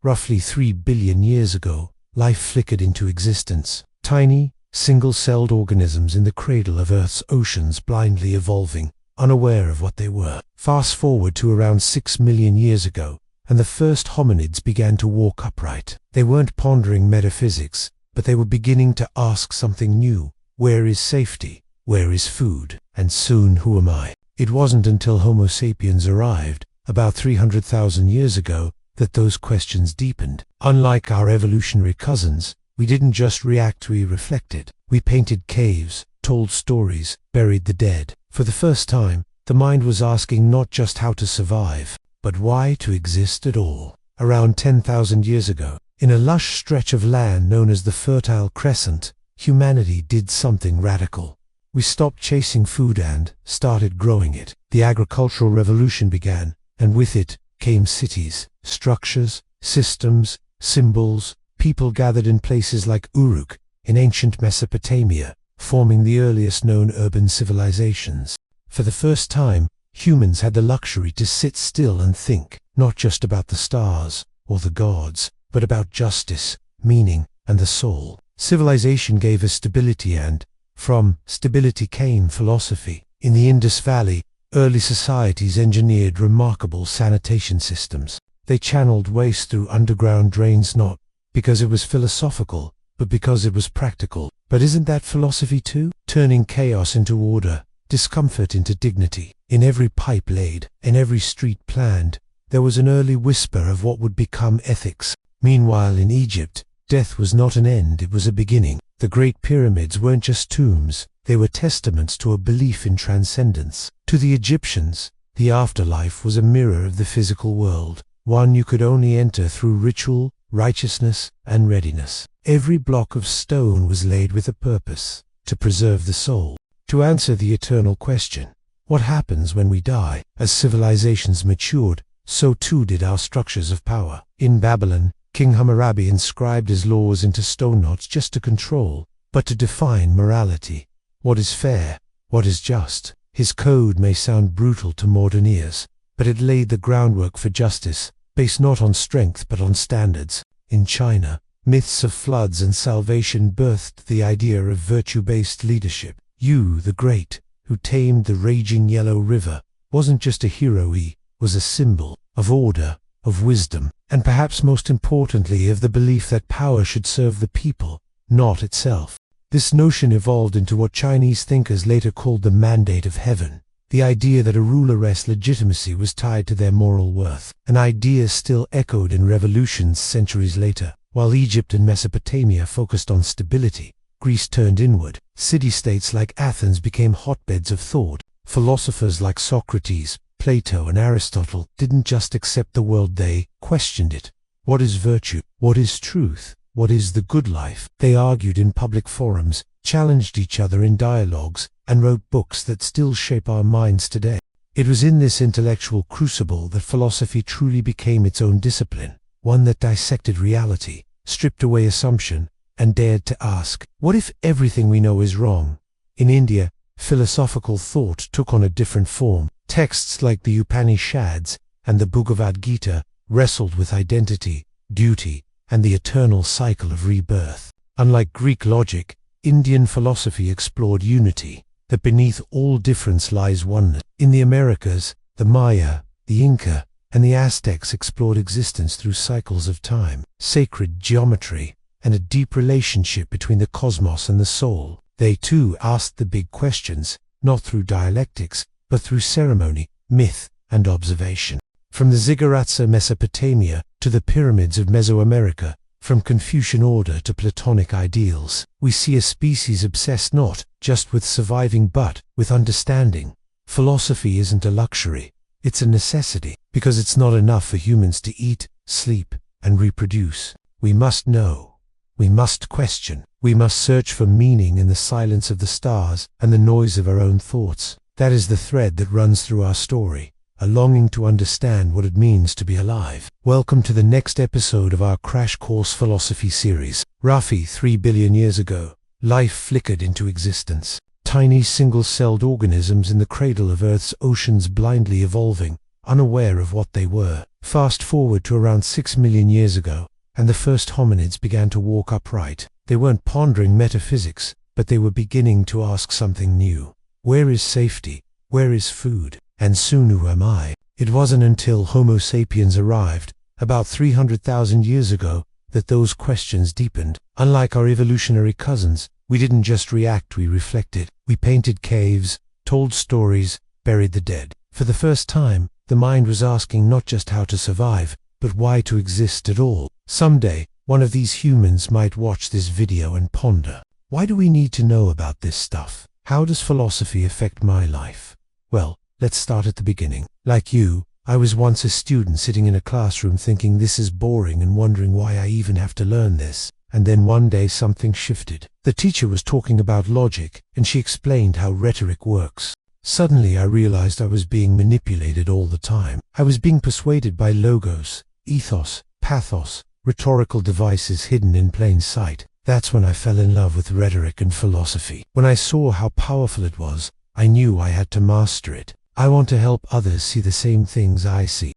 Roughly 3 billion years ago, life flickered into existence. Tiny, single-celled organisms in the cradle of Earth's oceans, blindly evolving, unaware of what they were. Fast forward to around 6 million years ago, and the first hominids began to walk upright. They weren't pondering metaphysics, but they were beginning to ask something new. Where is safety? Where is food? And soon, who am I? It wasn't until Homo sapiens arrived, about 300,000 years ago, that those questions deepened. Unlike our evolutionary cousins, we didn't just react, we reflected. We painted caves, told stories, buried the dead. For the first time, the mind was asking not just how to survive, but why to exist at all. Around 10,000 years ago, in a lush stretch of land known as the Fertile Crescent, humanity did something radical. We stopped chasing food and started growing it. The agricultural revolution began, and with it came cities, structures, systems, symbols. People gathered in places like Uruk, in ancient Mesopotamia, forming the earliest known urban civilizations. For the first time, humans had the luxury to sit still and think, not just about the stars or the gods, but about justice, meaning, and the soul. Civilization gave us stability, and from stability came philosophy. In the Indus Valley, early societies engineered remarkable sanitation systems. They channeled waste through underground drains, not because it was philosophical, but because it was practical. But isn't that philosophy too? Turning chaos into order, discomfort into dignity. In every pipe laid, in every street planned, there was an early whisper of what would become ethics. Meanwhile, in Egypt, death was not an end, it was a beginning. The Great Pyramids weren't just tombs, they were testaments to a belief in transcendence. To the Egyptians, the afterlife was a mirror of the physical world, one you could only enter through ritual, righteousness, and readiness. Every block of stone was laid with a purpose, to preserve the soul, to answer the eternal question, what happens when we die? As civilizations matured, so too did our structures of power. In Babylon, King Hammurabi inscribed his laws into stone, not just to control, but to define morality. What is fair? What is just? His code may sound brutal to modern ears, but it laid the groundwork for justice, based not on strength but on standards. In China, myths of floods and salvation birthed the idea of virtue-based leadership. Yu the Great, who tamed the raging Yellow River, wasn't just a hero, he was a symbol of order, of wisdom, and perhaps most importantly of the belief that power should serve the people, not itself. This notion evolved into what Chinese thinkers later called the mandate of heaven, the idea that a ruler's legitimacy was tied to their moral worth, an idea still echoed in revolutions centuries later. While Egypt and Mesopotamia focused on stability, Greece turned inward. City-states like Athens became hotbeds of thought. Philosophers like Socrates, Plato, and Aristotle didn't just accept the world, they questioned it. What is virtue? What is truth? What is the good life? They argued in public forums, challenged each other in dialogues, and wrote books that still shape our minds today. It was in this intellectual crucible that philosophy truly became its own discipline, one that dissected reality, stripped away assumption, and dared to ask, what if everything we know is wrong? In India, philosophical thought took on a different form. Texts like the Upanishads and the Bhagavad Gita wrestled with identity, duty, and the eternal cycle of rebirth. Unlike Greek logic, Indian philosophy explored unity, that beneath all difference lies oneness. In the Americas, the Maya, the Inca, and the Aztecs explored existence through cycles of time, sacred geometry, and a deep relationship between the cosmos and the soul. They too asked the big questions, not through dialectics, but through ceremony, myth, and observation. From the ziggurats of Mesopotamia to the pyramids of Mesoamerica, from Confucian order to Platonic ideals, we see a species obsessed not just with surviving but with understanding. Philosophy isn't a luxury, it's a necessity, because it's not enough for humans to eat, sleep, and reproduce. We must know. We must question. We must search for meaning in the silence of the stars and the noise of our own thoughts. That is the thread that runs through our story, a longing to understand what it means to be alive. Welcome to the next episode of our Crash Course Philosophy series. Roughly 3 billion years ago, life flickered into existence. Tiny single-celled organisms in the cradle of Earth's oceans, blindly evolving, unaware of what they were. Fast forward to around 6 million years ago, and the first hominids began to walk upright. They weren't pondering metaphysics, but they were beginning to ask something new. Where is safety? Where is food? And soon, who am I? It wasn't until Homo sapiens arrived, about 300,000 years ago, that those questions deepened. Unlike our evolutionary cousins, we didn't just react, we reflected. We painted caves, told stories, buried the dead. For the first time, the mind was asking not just how to survive, but why to exist at all. Someday, one of these humans might watch this video and ponder, why do we need to know about this stuff? How does philosophy affect my life? Well, let's start at the beginning. Like you, I was once a student sitting in a classroom thinking this is boring and wondering why I even have to learn this. And then one day something shifted. The teacher was talking about logic, and she explained how rhetoric works. Suddenly I realized I was being manipulated all the time. I was being persuaded by logos, ethos, pathos, rhetorical devices hidden in plain sight. That's when I fell in love with rhetoric and philosophy. When I saw how powerful it was, I knew I had to master it. I want to help others see the same things I see.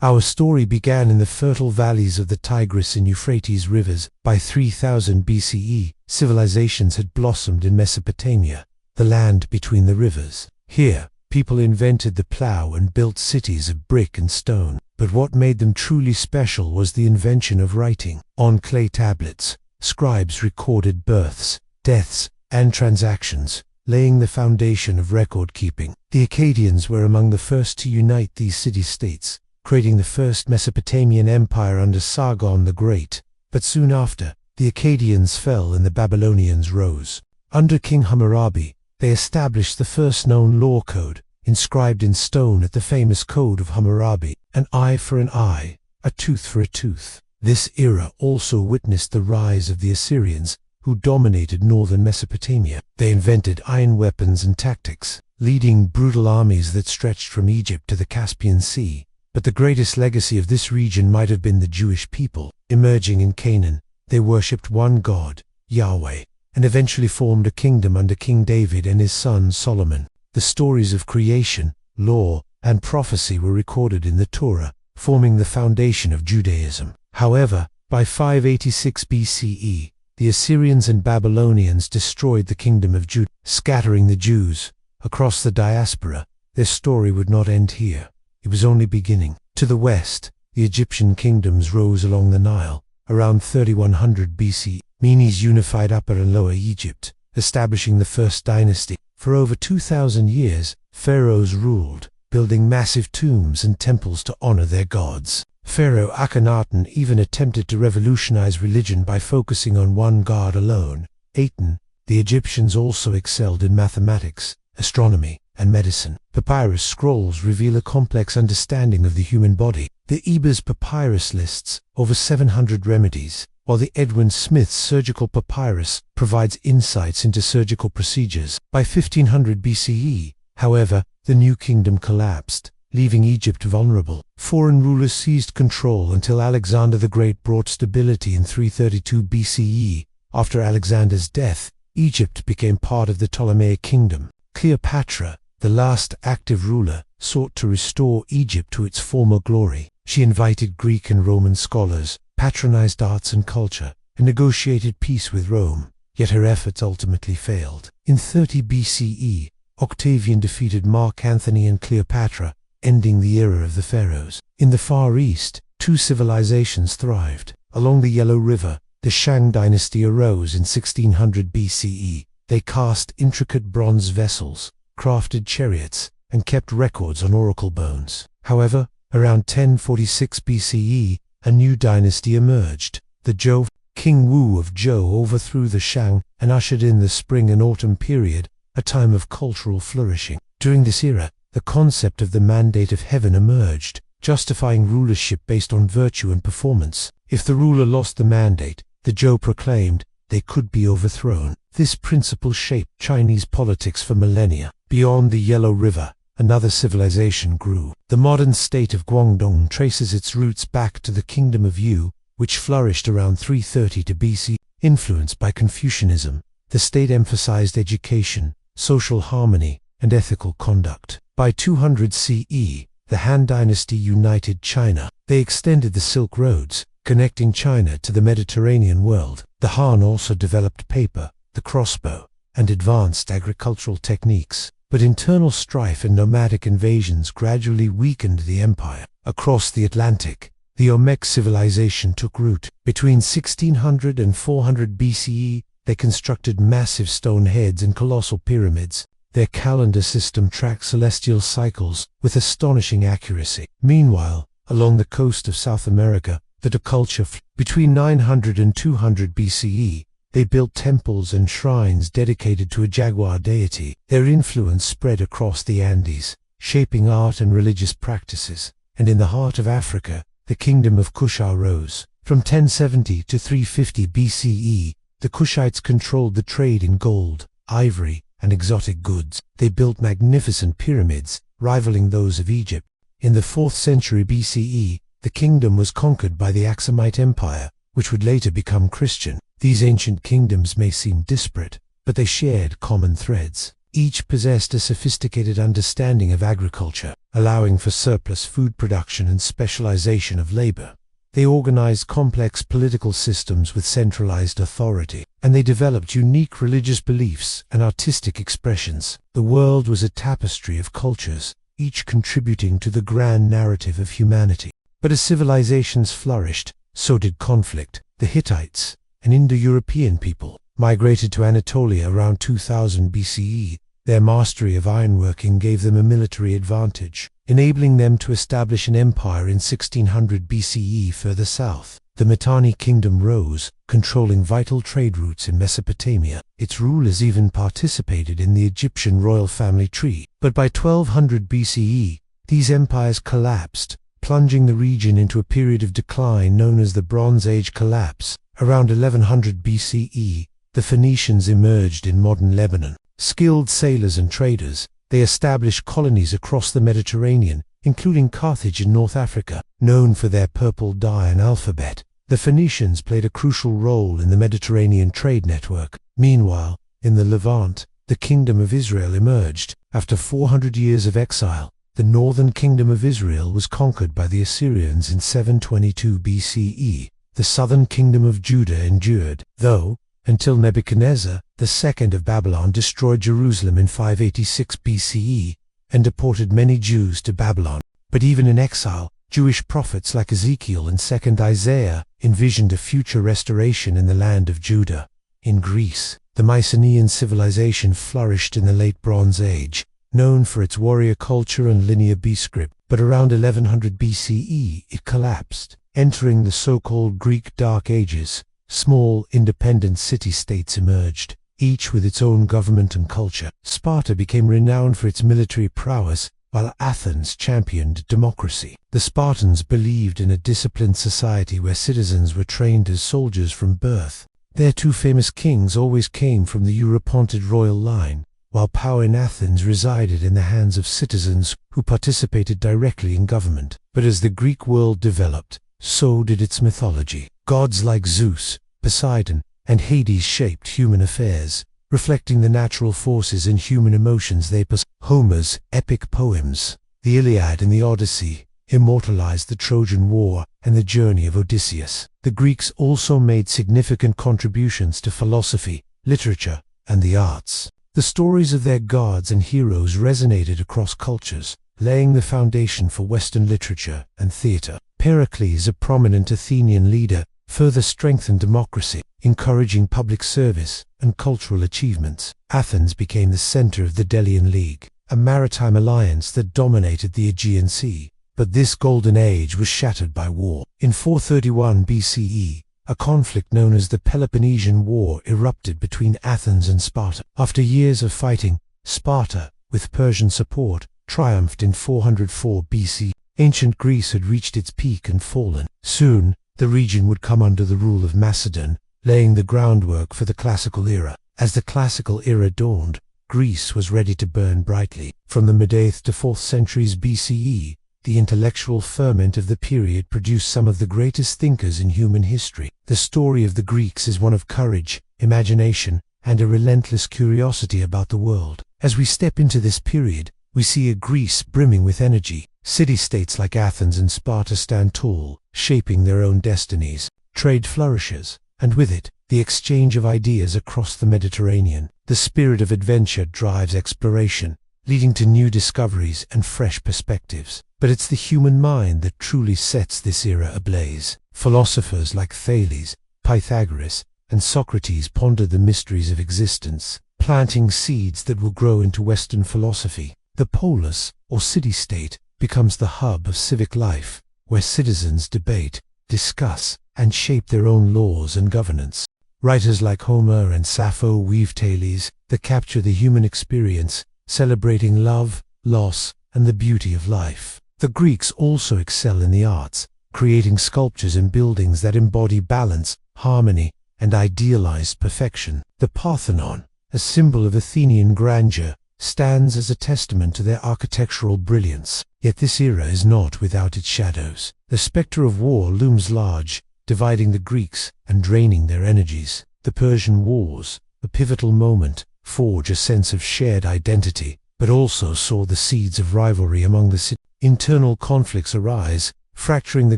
Our story began in the fertile valleys of the Tigris and Euphrates rivers. By 3000 BCE, civilizations had blossomed in Mesopotamia, the land between the rivers. Here, people invented the plow and built cities of brick and stone. But what made them truly special was the invention of writing. On clay tablets, scribes recorded births, deaths, and transactions, laying the foundation of record-keeping. The Akkadians were among the first to unite these city-states, creating the first Mesopotamian empire under Sargon the Great. But soon after, the Akkadians fell and the Babylonians rose. Under King Hammurabi, they established the first known law code, inscribed in stone at the famous Code of Hammurabi, an eye for an eye, a tooth for a tooth. This era also witnessed the rise of the Assyrians, who dominated northern Mesopotamia. They invented iron weapons and tactics, leading brutal armies that stretched from Egypt to the Caspian Sea. But the greatest legacy of this region might have been the Jewish people. Emerging in Canaan, they worshipped one God, Yahweh, and eventually formed a kingdom under King David and his son Solomon. The stories of creation, law, and prophecy were recorded in the Torah, forming the foundation of Judaism. However, by 586 BCE, the Assyrians and Babylonians destroyed the kingdom of Judah, scattering the Jews across the diaspora. Their story would not end here. It was only beginning. To the west, the Egyptian kingdoms rose along the Nile. Around 3100 BC, Menes unified Upper and Lower Egypt, establishing the first dynasty. For over 2,000 years, pharaohs ruled, building massive tombs and temples to honor their gods. Pharaoh Akhenaten even attempted to revolutionize religion by focusing on one god alone, Aten. The Egyptians also excelled in mathematics, astronomy, and medicine. Papyrus scrolls reveal a complex understanding of the human body. The Ebers papyrus lists over 700 remedies, while the Edwin Smith's surgical papyrus provides insights into surgical procedures. By 1500 BCE, however, the new kingdom collapsed, leaving Egypt vulnerable. Foreign rulers seized control until Alexander the Great brought stability in 332 BCE. After Alexander's death, Egypt became part of the Ptolemaic kingdom. Cleopatra, the last active ruler, sought to restore Egypt to its former glory. She invited Greek and Roman scholars, patronized arts and culture, and negotiated peace with Rome. Yet her efforts ultimately failed. In 30 BCE, Octavian defeated Mark Antony and Cleopatra, ending the era of the pharaohs. In the Far East, two civilizations thrived. Along the Yellow River, the Shang dynasty arose in 1600 BCE. They cast intricate bronze vessels, crafted chariots, and kept records on oracle bones. However, around 1046 BCE, a new dynasty emerged, the Zhou. King Wu of Zhou overthrew the Shang and ushered in the spring and autumn period, a time of cultural flourishing. During this era, the concept of the mandate of heaven emerged, justifying rulership based on virtue and performance. If the ruler lost the mandate, the Zhou proclaimed, they could be overthrown. This principle shaped Chinese politics for millennia. Beyond the Yellow River, another civilization grew. The modern state of Guangdong traces its roots back to the kingdom of Yu, which flourished around 330 BC. Influenced by Confucianism, the state emphasized education, social harmony, and ethical conduct. By 200 CE, the The Han Dynasty united China. They extended the Silk Roads, connecting China to the Mediterranean world. The Han also developed paper, the crossbow, and advanced agricultural techniques. But internal strife and nomadic invasions gradually weakened the empire. Across the Atlantic, the Olmec civilization took root. Between 1600 and 400 BCE, they constructed massive stone heads and colossal pyramids. Their calendar system tracked celestial cycles with astonishing accuracy. Meanwhile, along the coast of South America, the culture between 900 and 200 BCE, they built temples and shrines dedicated to a jaguar deity. Their influence spread across the Andes, shaping art and religious practices. And in the heart of Africa, the kingdom of Kush arose. From 1070 to 350 BCE, the Kushites controlled the trade in gold, ivory, and exotic goods. They built magnificent pyramids, rivaling those of Egypt. In the 4th century BCE, the kingdom was conquered by the Aksumite Empire, which would later become Christian. These ancient kingdoms may seem disparate, but they shared common threads. Each possessed a sophisticated understanding of agriculture, allowing for surplus food production and specialization of labor. They organized complex political systems with centralized authority, and they developed unique religious beliefs and artistic expressions. The world was a tapestry of cultures, each contributing to the grand narrative of humanity. But as civilizations flourished, so did conflict. The Hittites, an Indo-European people, migrated to Anatolia around 2000 BCE. Their mastery of ironworking gave them a military advantage, enabling them to establish an empire in 1600 BCE further south. The Mitanni kingdom rose, controlling vital trade routes in Mesopotamia. Its rulers even participated in the Egyptian royal family tree. But by 1200 BCE, these empires collapsed, plunging the region into a period of decline known as the Bronze Age collapse. Around 1100 BCE, the Phoenicians emerged in modern Lebanon. Skilled sailors and traders, they established colonies across the Mediterranean, including Carthage in North Africa. Known for their purple dye and alphabet, the Phoenicians played a crucial role in the Mediterranean trade network. Meanwhile, in the Levant, the Kingdom of Israel emerged. After 400 years of exile, the northern Kingdom of Israel was conquered by the Assyrians in 722 BCE. The southern Kingdom of Judah endured, though, until Nebuchadnezzar II of Babylon destroyed Jerusalem in 586 BCE and deported many Jews to Babylon. But even in exile, Jewish prophets like Ezekiel and 2nd Isaiah envisioned a future restoration in the land of Judah. In Greece, the Mycenaean civilization flourished in the late Bronze Age, known for its warrior culture and linear B-script. But around 1100 BCE it collapsed. Entering the so-called Greek Dark Ages, small, independent city-states emerged, each with its own government and culture. Sparta became renowned for its military prowess, while Athens championed democracy. The Spartans believed in a disciplined society where citizens were trained as soldiers from birth. Their two famous kings always came from the Eurypontid royal line, while power in Athens resided in the hands of citizens who participated directly in government. But as the Greek world developed, so did its mythology. Gods like Zeus, Poseidon, and Hades shaped human affairs, reflecting the natural forces and human emotions they possessed. Homer's epic poems, the Iliad and the Odyssey, immortalized the Trojan War and the journey of Odysseus. The Greeks also made significant contributions to philosophy, literature, and the arts. The stories of their gods and heroes resonated across cultures, laying the foundation for Western literature and theater. Heraclitus, a prominent Athenian leader, further strengthened democracy, encouraging public service and cultural achievements. Athens became the center of the Delian League, a maritime alliance that dominated the Aegean Sea. But this golden age was shattered by war. In 431 BCE, a conflict known as the Peloponnesian War erupted between Athens and Sparta. After years of fighting, Sparta, with Persian support, triumphed in 404 BC. Ancient Greece had reached its peak and fallen. Soon, the region would come under the rule of Macedon, laying the groundwork for the Classical era. As the Classical era dawned, Greece was ready to burn brightly. From the mid-8th to 4th centuries BCE, the intellectual ferment of the period produced some of the greatest thinkers in human history. The story of the Greeks is one of courage, imagination, and a relentless curiosity about the world. As we step into this period, we see a Greece brimming with energy, City-states like Athens and Sparta stand tall, shaping their own destinies. Trade flourishes, and with it, the exchange of ideas across the Mediterranean. The spirit of adventure drives exploration, leading to new discoveries and fresh perspectives. But it's the human mind that truly sets this era ablaze. Philosophers like Thales, Pythagoras, and Socrates pondered the mysteries of existence, planting seeds that will grow into Western philosophy. The polis, or city-state, becomes the hub of civic life, where citizens debate, discuss, and shape their own laws and governance. Writers like Homer and Sappho weave tales that capture the human experience, celebrating love, loss, and the beauty of life. The Greeks also excel in the arts, creating sculptures and buildings that embody balance, harmony, and idealized perfection. The Parthenon, a symbol of Athenian grandeur, stands as a testament to their architectural brilliance. Yet this era is not without its shadows. The specter of war looms large, dividing the Greeks and draining their energies. The Persian Wars, a pivotal moment, forge a sense of shared identity, but also saw the seeds of rivalry among the cities. Internal conflicts arise, fracturing the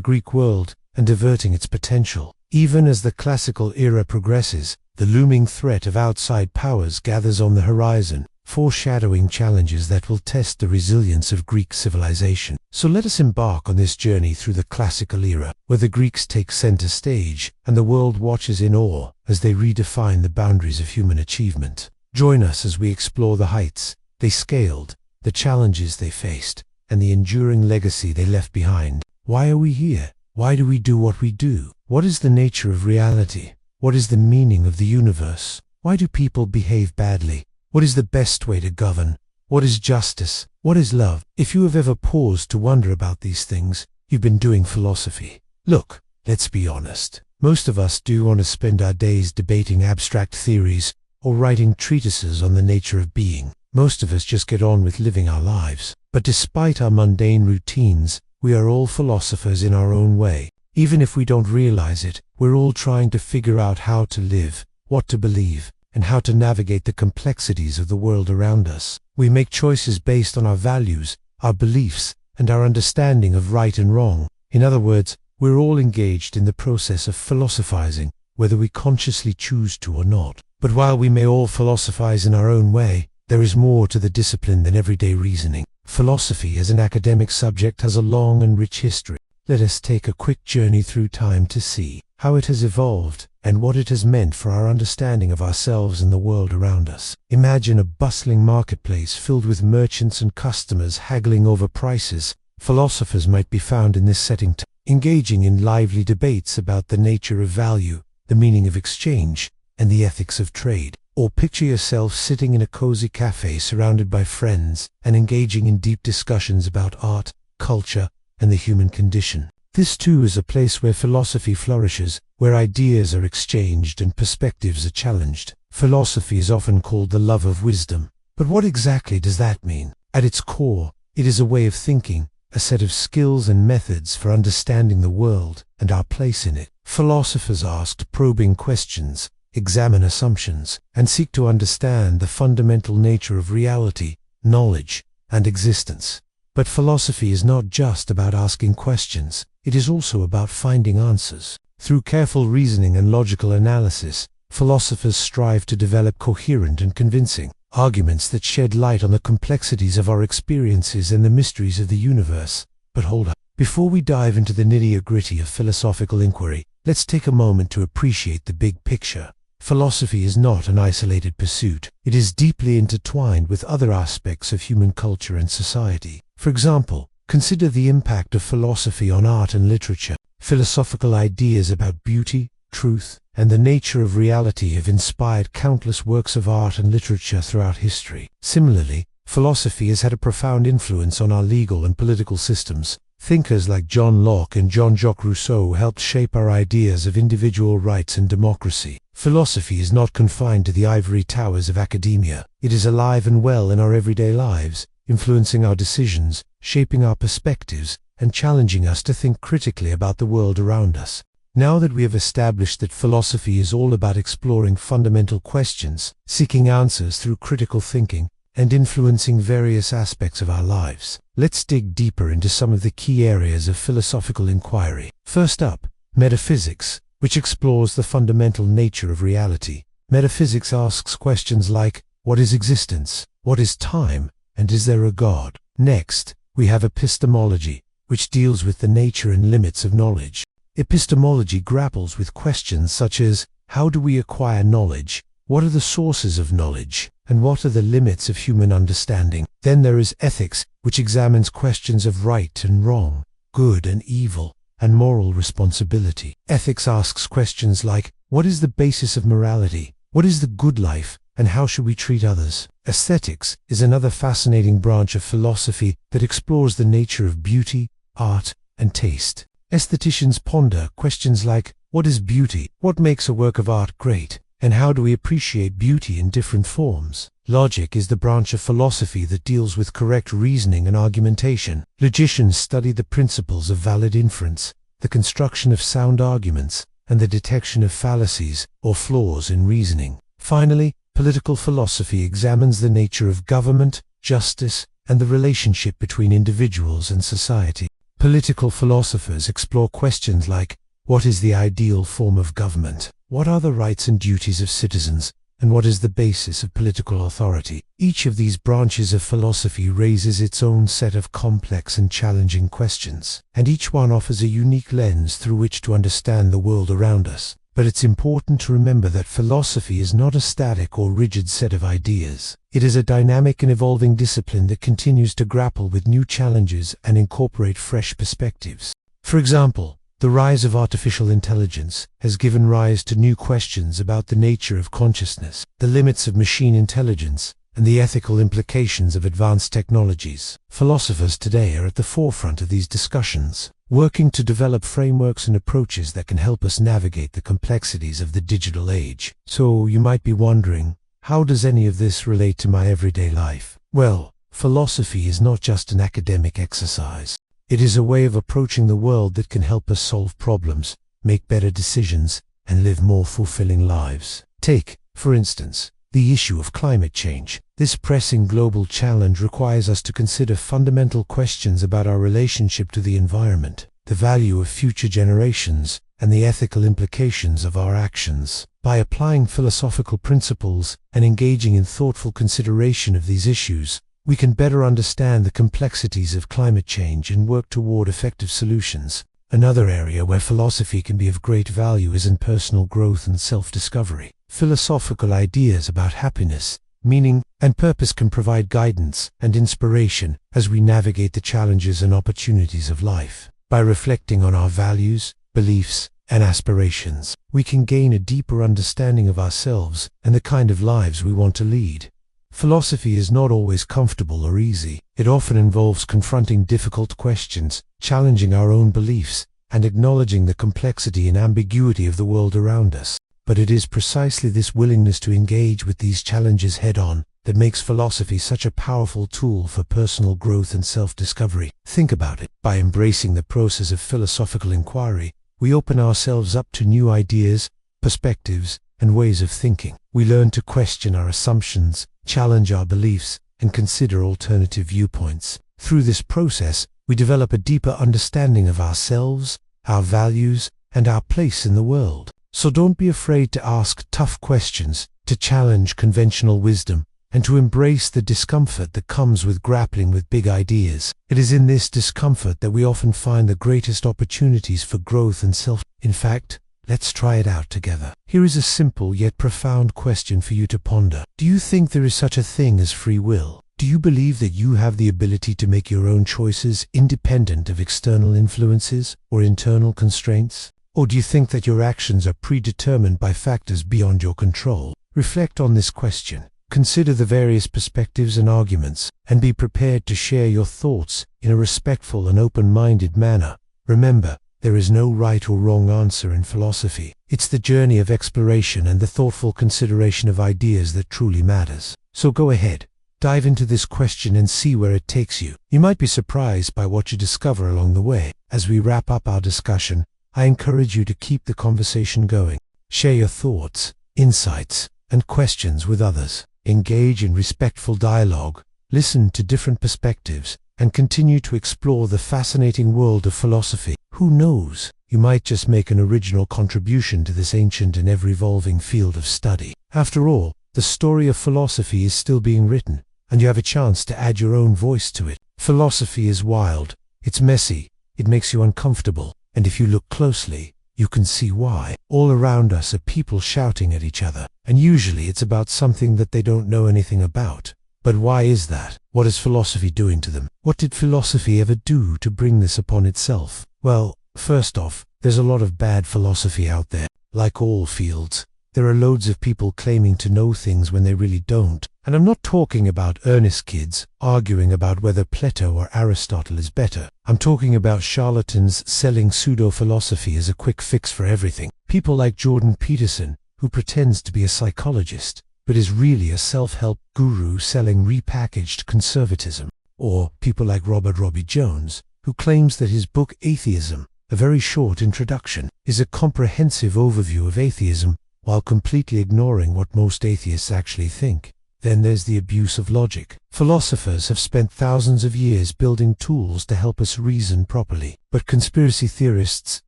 Greek world and diverting its potential. Even as the classical era progresses, the looming threat of outside powers gathers on the horizon, foreshadowing challenges that will test the resilience of Greek civilization. So let us embark on this journey through the classical era, where the Greeks take center stage and the world watches in awe as they redefine the boundaries of human achievement. Join us as we explore the heights they scaled, the challenges they faced, and the enduring legacy they left behind. Why are we here? Why do we do what we do? What is the nature of reality? What is the meaning of the universe? Why do people behave badly? What is the best way to govern? What is justice? What is love? If you have ever paused to wonder about these things, you've been doing philosophy. Look, let's be honest. Most of us do want to spend our days debating abstract theories or writing treatises on the nature of being. Most of us just get on with living our lives. But despite our mundane routines, we are all philosophers in our own way. Even if we don't realize it, we're all trying to figure out how to live, what to believe, and how to navigate the complexities of the world around us. We make choices based on our values, our beliefs, and our understanding of right and wrong. In other words, we're all engaged in the process of philosophizing, whether we consciously choose to or not. But while we may all philosophize in our own way, there is more to the discipline than everyday reasoning. Philosophy as an academic subject has a long and rich history. Let us take a quick journey through time to see how it has evolved and what it has meant for our understanding of ourselves and the world around us. Imagine a bustling marketplace filled with merchants and customers haggling over prices. Philosophers might be found in this setting, engaging in lively debates about the nature of value, the meaning of exchange, and the ethics of trade. Or picture yourself sitting in a cozy cafe surrounded by friends and engaging in deep discussions about art, culture, and the human condition. This too is a place where philosophy flourishes, where ideas are exchanged and perspectives are challenged. Philosophy is often called the love of wisdom. But what exactly does that mean? At its core, it is a way of thinking, a set of skills and methods for understanding the world and our place in it. Philosophers asked probing questions, examine assumptions, and seek to understand the fundamental nature of reality, knowledge, and existence. But philosophy is not just about asking questions, it is also about finding answers. Through careful reasoning and logical analysis, philosophers strive to develop coherent and convincing arguments that shed light on the complexities of our experiences and the mysteries of the universe. But hold up. Before we dive into the nitty-gritty of philosophical inquiry, let's take a moment to appreciate the big picture. Philosophy is not an isolated pursuit. It is deeply intertwined with other aspects of human culture and society. For example, consider the impact of philosophy on art and literature. Philosophical ideas about beauty, truth, and the nature of reality have inspired countless works of art and literature throughout history. Similarly, philosophy has had a profound influence on our legal and political systems. Thinkers like John Locke and Jean-Jacques Rousseau helped shape our ideas of individual rights and democracy. Philosophy is not confined to the ivory towers of academia. It is alive and well in our everyday lives, influencing our decisions, shaping our perspectives, and challenging us to think critically about the world around us. Now that we have established that philosophy is all about exploring fundamental questions, seeking answers through critical thinking, and influencing various aspects of our lives. Let's dig deeper into some of the key areas of philosophical inquiry. First up, metaphysics, which explores the fundamental nature of reality. Metaphysics asks questions like, what is existence? What is time? And is there a God? Next, we have epistemology, which deals with the nature and limits of knowledge. Epistemology grapples with questions such as, how do we acquire knowledge? What are the sources of knowledge? And what are the limits of human understanding? Then there is ethics, which examines questions of right and wrong, good and evil, and moral responsibility. Ethics asks questions like, what is the basis of morality? What is the good life? And how should we treat others? Aesthetics is another fascinating branch of philosophy that explores the nature of beauty, art, and taste. Aestheticians ponder questions like, what is beauty? What makes a work of art great? And how do we appreciate beauty in different forms? Logic is the branch of philosophy that deals with correct reasoning and argumentation. Logicians study the principles of valid inference, the construction of sound arguments, and the detection of fallacies or flaws in reasoning. Finally, political philosophy examines the nature of government, justice, and the relationship between individuals and society. Political philosophers explore questions like, what is the ideal form of government? What are the rights and duties of citizens? And what is the basis of political authority? Each of these branches of philosophy raises its own set of complex and challenging questions, and each one offers a unique lens through which to understand the world around us. But it's important to remember that philosophy is not a static or rigid set of ideas. It is a dynamic and evolving discipline that continues to grapple with new challenges and incorporate fresh perspectives. For example, the rise of artificial intelligence has given rise to new questions about the nature of consciousness, the limits of machine intelligence, and the ethical implications of advanced technologies. Philosophers today are at the forefront of these discussions, working to develop frameworks and approaches that can help us navigate the complexities of the digital age. So you might be wondering, how does any of this relate to my everyday life? Well, philosophy is not just an academic exercise. It is a way of approaching the world that can help us solve problems, make better decisions, and live more fulfilling lives. Take, for instance, the issue of climate change. This pressing global challenge requires us to consider fundamental questions about our relationship to the environment, the value of future generations, and the ethical implications of our actions. By applying philosophical principles and engaging in thoughtful consideration of these issues, we can better understand the complexities of climate change and work toward effective solutions. Another area where philosophy can be of great value is in personal growth and self-discovery. Philosophical ideas about happiness, meaning, and purpose can provide guidance and inspiration as we navigate the challenges and opportunities of life. By reflecting on our values, beliefs, and aspirations, we can gain a deeper understanding of ourselves and the kind of lives we want to lead. Philosophy is not always comfortable or easy. It often involves confronting difficult questions, challenging our own beliefs, and acknowledging the complexity and ambiguity of the world around us. But it is precisely this willingness to engage with these challenges head-on that makes philosophy such a powerful tool for personal growth and self-discovery. Think about it. By embracing the process of philosophical inquiry, we open ourselves up to new ideas, perspectives, and ways of thinking. We learn to question our assumptions, challenge our beliefs, and consider alternative viewpoints. Through this process, we develop a deeper understanding of ourselves, our values, and our place in the world. So don't be afraid to ask tough questions, to challenge conventional wisdom, and to embrace the discomfort that comes with grappling with big ideas. It is in this discomfort that we often find the greatest opportunities for growth and In fact, let's try it out together. Here is a simple yet profound question for you to ponder. Do you think there is such a thing as free will? Do you believe that you have the ability to make your own choices independent of external influences or internal constraints? Or do you think that your actions are predetermined by factors beyond your control? Reflect on this question. Consider the various perspectives and arguments, and be prepared to share your thoughts in a respectful and open-minded manner. Remember, there is no right or wrong answer in philosophy. It's the journey of exploration and the thoughtful consideration of ideas that truly matters. So go ahead, dive into this question and see where it takes you. You might be surprised by what you discover along the way. As we wrap up our discussion, I encourage you to keep the conversation going. Share your thoughts, insights, and questions with others. Engage in respectful dialogue, listen to different perspectives, and continue to explore the fascinating world of philosophy. Who knows, you might just make an original contribution to this ancient and ever-evolving field of study. After all, the story of philosophy is still being written, and you have a chance to add your own voice to it. Philosophy is wild, it's messy, it makes you uncomfortable, and if you look closely, you can see why. All around us are people shouting at each other, and usually it's about something that they don't know anything about. But why is that? What is philosophy doing to them? What did philosophy ever do to bring this upon itself? Well, first off, there's a lot of bad philosophy out there. Like all fields, there are loads of people claiming to know things when they really don't. And I'm not talking about earnest kids arguing about whether Plato or Aristotle is better. I'm talking about charlatans selling pseudo-philosophy as a quick fix for everything. People like Jordan Peterson, who pretends to be a psychologist, but is really a self-help guru selling repackaged conservatism. Or people like Robert Robbie Jones, who claims that his book Atheism, a very short introduction, is a comprehensive overview of atheism while completely ignoring what most atheists actually think. Then there's the abuse of logic. Philosophers have spent thousands of years building tools to help us reason properly, but conspiracy theorists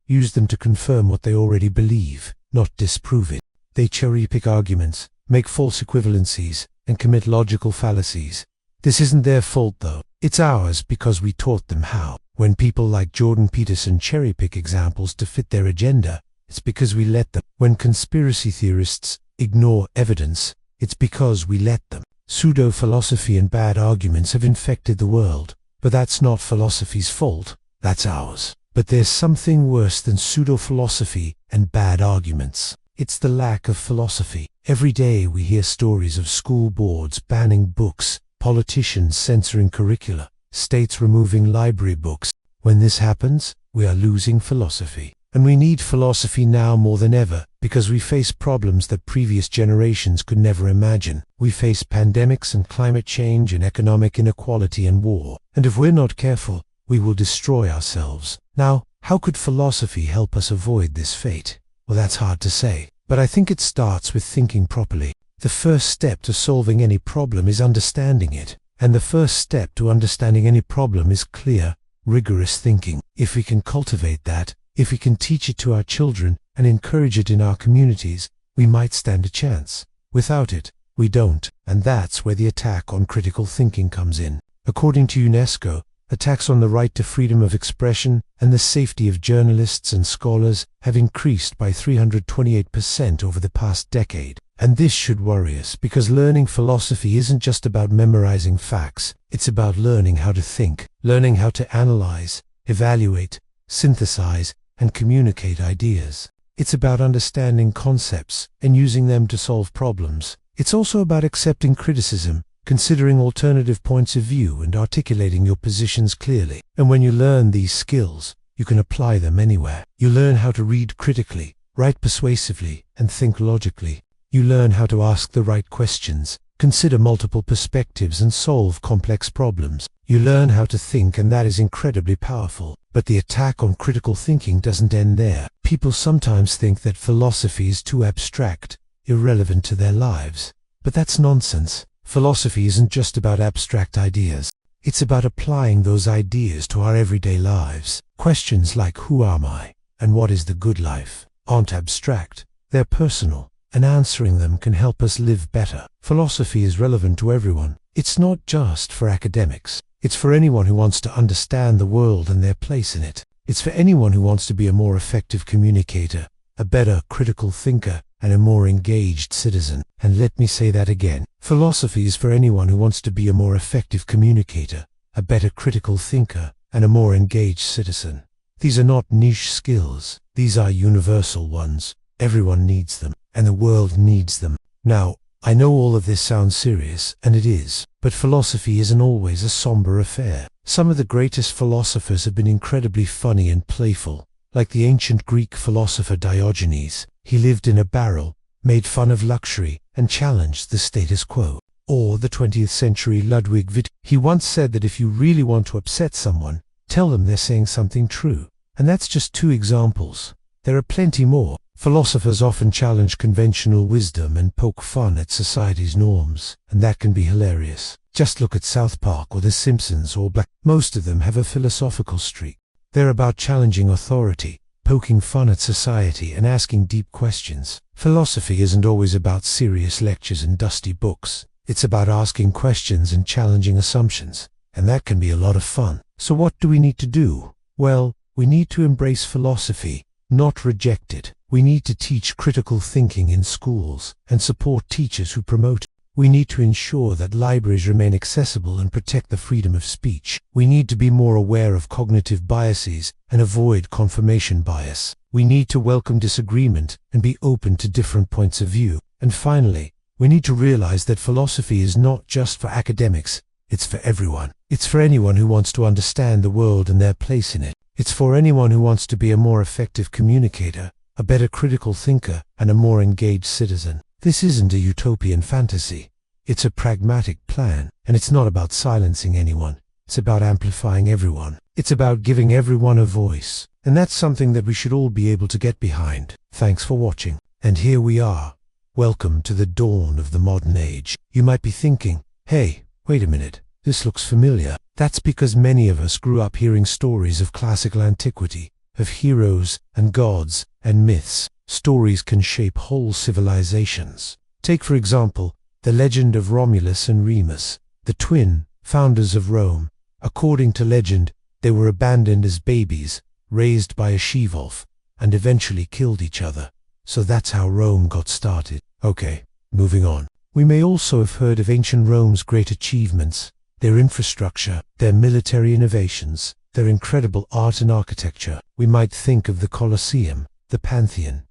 use them to confirm what they already believe, not disprove it. They cherry-pick arguments, make false equivalencies, and commit logical fallacies. This isn't their fault though. It's ours because we taught them how. When people like Jordan Peterson cherry-pick examples to fit their agenda, it's because we let them. When conspiracy theorists ignore evidence, it's because we let them. Pseudo-philosophy and bad arguments have infected the world, but that's not philosophy's fault, that's ours. But there's something worse than pseudo-philosophy and bad arguments. It's the lack of philosophy. Every day we hear stories of school boards banning books, politicians censoring curricula, states removing library books. When this happens, we are losing philosophy. And we need philosophy now more than ever, because we face problems that previous generations could never imagine. We face pandemics and climate change and economic inequality and war. And if we're not careful, we will destroy ourselves. Now, how could philosophy help us avoid this fate? Well, that's hard to say, but I think it starts with thinking properly. The first step to solving any problem is understanding it. And the first step to understanding any problem is clear, rigorous thinking. If we can cultivate that, if we can teach it to our children and encourage it in our communities, we might stand a chance. Without it, we don't, and that's where the attack on critical thinking comes in. According to UNESCO, attacks on the right to freedom of expression and the safety of journalists and scholars have increased by 328% over the past decade. And this should worry us, because learning philosophy isn't just about memorizing facts, it's about learning how to think, learning how to analyze, evaluate, synthesize, and communicate ideas. It's about understanding concepts and using them to solve problems. It's also about accepting criticism, considering alternative points of view and articulating your positions clearly. And when you learn these skills, you can apply them anywhere. You learn how to read critically, write persuasively, and think logically. You learn how to ask the right questions, consider multiple perspectives, and solve complex problems. You learn how to think, and that is incredibly powerful. But the attack on critical thinking doesn't end there. People sometimes think that philosophy is too abstract, irrelevant to their lives. But that's nonsense. Philosophy isn't just about abstract ideas. It's about applying those ideas to our everyday lives. Questions like who am I and what is the good life aren't abstract, they're personal, and answering them can help us live better. Philosophy is relevant to everyone. It's not just for academics. It's for anyone who wants to understand the world and their place in it. It's for anyone who wants to be a more effective communicator, a better critical thinker, and a more engaged citizen. And let me say that again. Philosophy is for anyone who wants to be a more effective communicator, a better critical thinker, and a more engaged citizen. These are not niche skills. These are universal ones. Everyone needs them, and the world needs them. Now, I know all of this sounds serious, and it is, but philosophy isn't always a somber affair. Some of the greatest philosophers have been incredibly funny and playful, like the ancient Greek philosopher Diogenes. He lived in a barrel, made fun of luxury, and challenged the status quo. Or the 20th century Ludwig Wittgenstein. He once said that if you really want to upset someone, tell them they're saying something true. And that's just two examples. There are plenty more. Philosophers often challenge conventional wisdom and poke fun at society's norms, and that can be hilarious. Just look at South Park or The Simpsons or Black. Most of them have a philosophical streak. They're about challenging authority, poking fun at society, and asking deep questions. Philosophy isn't always about serious lectures and dusty books. It's about asking questions and challenging assumptions, and that can be a lot of fun. So what do we need to do? Well, we need to embrace philosophy, not reject it. We need to teach critical thinking in schools and support teachers who promote it. We need to ensure that libraries remain accessible and protect the freedom of speech. We need to be more aware of cognitive biases and avoid confirmation bias. We need to welcome disagreement and be open to different points of view. And finally, we need to realize that philosophy is not just for academics, it's for everyone. It's for anyone who wants to understand the world and their place in it. It's for anyone who wants to be a more effective communicator, a better critical thinker, and a more engaged citizen. This isn't a utopian fantasy. It's a pragmatic plan, and it's not about silencing anyone. It's about amplifying everyone. It's about giving everyone a voice. And that's something that we should all be able to get behind. Thanks for watching. And here we are. Welcome to the dawn of the modern age. You might be thinking, hey, wait a minute, this looks familiar. That's because many of us grew up hearing stories of classical antiquity, of heroes and gods and myths. Stories can shape whole civilizations. Take, for example, the legend of Romulus and Remus, the twin founders of Rome. According to legend, they were abandoned as babies, raised by a she-wolf, and eventually killed each other. So that's how Rome got started. Okay, moving on. We may also have heard of ancient Rome's great achievements, their infrastructure, their military innovations, their incredible art and architecture. We might think of the Colosseum, the Pantheon,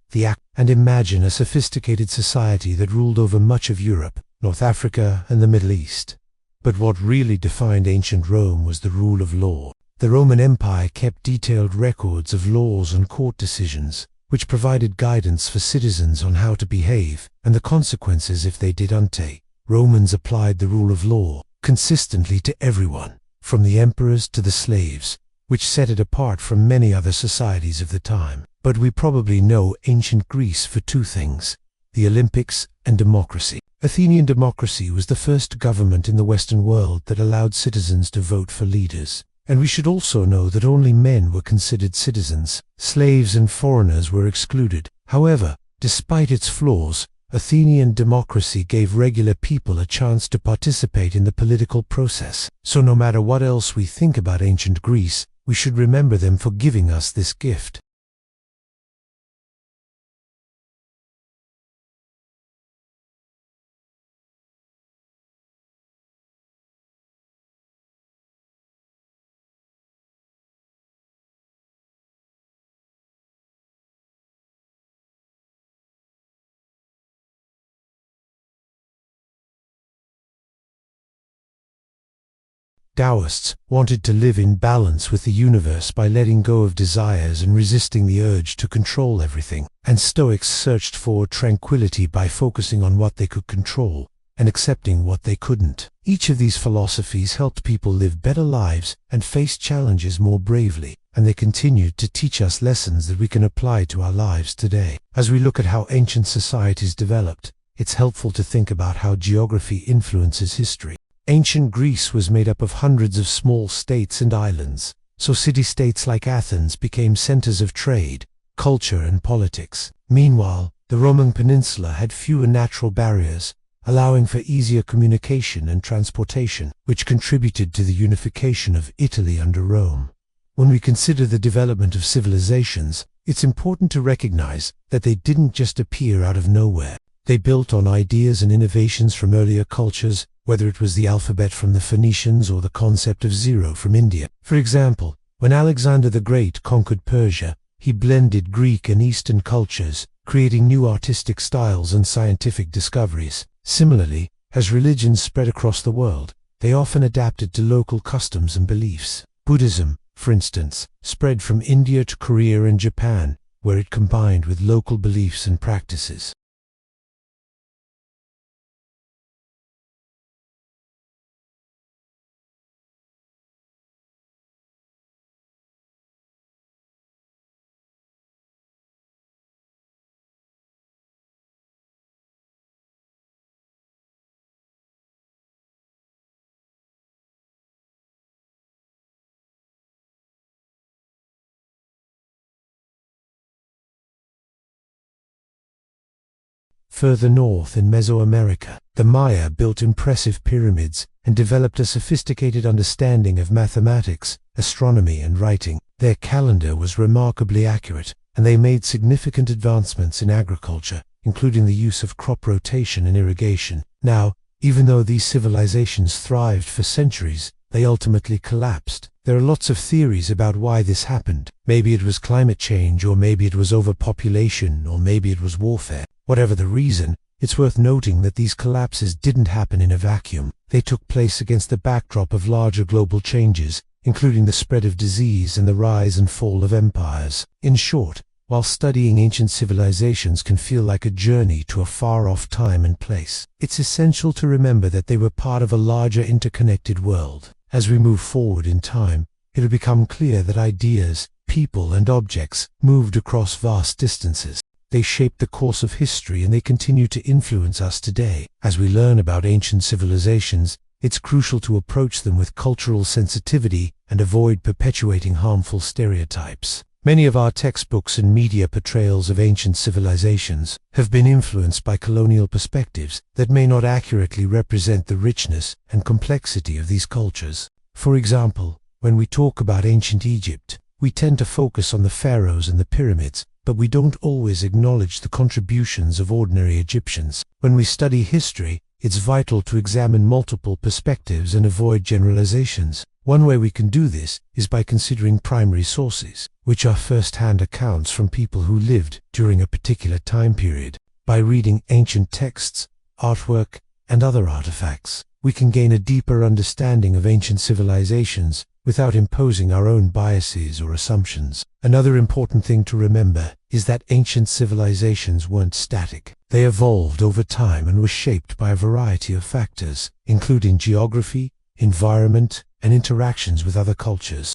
and imagine a sophisticated society that ruled over much of Europe, North Africa, and the Middle East. But what really defined ancient Rome was the rule of law. The Roman Empire kept detailed records of laws and court decisions, which provided guidance for citizens on how to behave and the consequences if they did untake. Romans applied the rule of law consistently to everyone, from the emperors to the slaves, which set it apart from many other societies of the time. But we probably know ancient Greece for two things: the Olympics and democracy. Athenian democracy was the first government in the Western world that allowed citizens to vote for leaders. And we should also know that only men were considered citizens. Slaves and foreigners were excluded. However, despite its flaws, Athenian democracy gave regular people a chance to participate in the political process. So no matter what else we think about ancient Greece, we should remember them for giving us this gift. Taoists wanted to live in balance with the universe by letting go of desires and resisting the urge to control everything. And Stoics searched for tranquility by focusing on what they could control and accepting what they couldn't. Each of these philosophies helped people live better lives and face challenges more bravely, and they continued to teach us lessons that we can apply to our lives today. As we look at how ancient societies developed, it's helpful to think about how geography influences history. Ancient Greece was made up of hundreds of small states and islands, so city-states like Athens became centers of trade, culture, and politics. Meanwhile, the Roman Peninsula had fewer natural barriers, allowing for easier communication and transportation, which contributed to the unification of Italy under Rome. When we consider the development of civilizations, it's important to recognize that they didn't just appear out of nowhere. They built on ideas and innovations from earlier cultures, whether it was the alphabet from the Phoenicians or the concept of zero from India. For example, when Alexander the Great conquered Persia, he blended Greek and Eastern cultures, creating new artistic styles and scientific discoveries. Similarly, as religions spread across the world, they often adapted to local customs and beliefs. Buddhism, for instance, spread from India to Korea and Japan, where it combined with local beliefs and practices. Further north in Mesoamerica, the Maya built impressive pyramids and developed a sophisticated understanding of mathematics, astronomy, and writing. Their calendar was remarkably accurate, and they made significant advancements in agriculture, including the use of crop rotation and irrigation. Now, even though these civilizations thrived for centuries, they ultimately collapsed. There are lots of theories about why this happened. Maybe it was climate change, or maybe it was overpopulation, or maybe it was warfare. Whatever the reason, it's worth noting that these collapses didn't happen in a vacuum. They took place against the backdrop of larger global changes, including the spread of disease and the rise and fall of empires. In short, while studying ancient civilizations can feel like a journey to a far-off time and place, it's essential to remember that they were part of a larger interconnected world. As we move forward in time, it'll become clear that ideas, people, and objects moved across vast distances. They shaped the course of history, and they continue to influence us today. As we learn about ancient civilizations, it's crucial to approach them with cultural sensitivity and avoid perpetuating harmful stereotypes. Many of our textbooks and media portrayals of ancient civilizations have been influenced by colonial perspectives that may not accurately represent the richness and complexity of these cultures. For example, when we talk about ancient Egypt, we tend to focus on the pharaohs and the pyramids, but we don't always acknowledge the contributions of ordinary Egyptians. When we study history, it's vital to examine multiple perspectives and avoid generalizations. One way we can do this is by considering primary sources, which are first-hand accounts from people who lived during a particular time period. By reading ancient texts, artwork, and other artifacts, we can gain a deeper understanding of ancient civilizations without imposing our own biases or assumptions. Another important thing to remember is that ancient civilizations weren't static. They evolved over time and were shaped by a variety of factors, including geography, environment, and interactions with other cultures.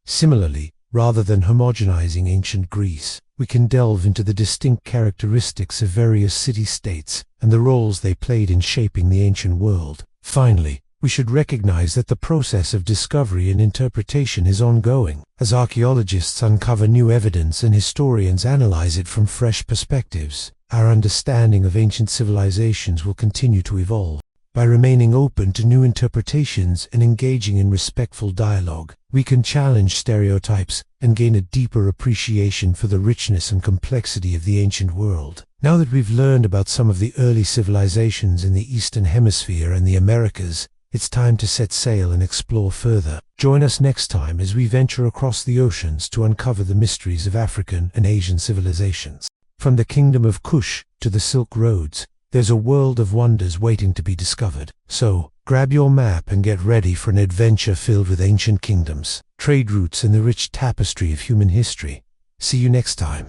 Similarly, rather than homogenizing ancient Greece, we can delve into the distinct characteristics of various city-states and the roles they played in shaping the ancient world. Finally, we should recognize that the process of discovery and interpretation is ongoing. As archaeologists uncover new evidence and historians analyze it from fresh perspectives, our understanding of ancient civilizations will continue to evolve. By remaining open to new interpretations and engaging in respectful dialogue, we can challenge stereotypes and gain a deeper appreciation for the richness and complexity of the ancient world. Now that we've learned about some of the early civilizations in the Eastern Hemisphere and the Americas, it's time to set sail and explore further. Join us next time as we venture across the oceans to uncover the mysteries of African and Asian civilizations. From the kingdom of Kush to the Silk Roads, there's a world of wonders waiting to be discovered. So, grab your map and get ready for an adventure filled with ancient kingdoms, trade routes, and the rich tapestry of human history. See you next time.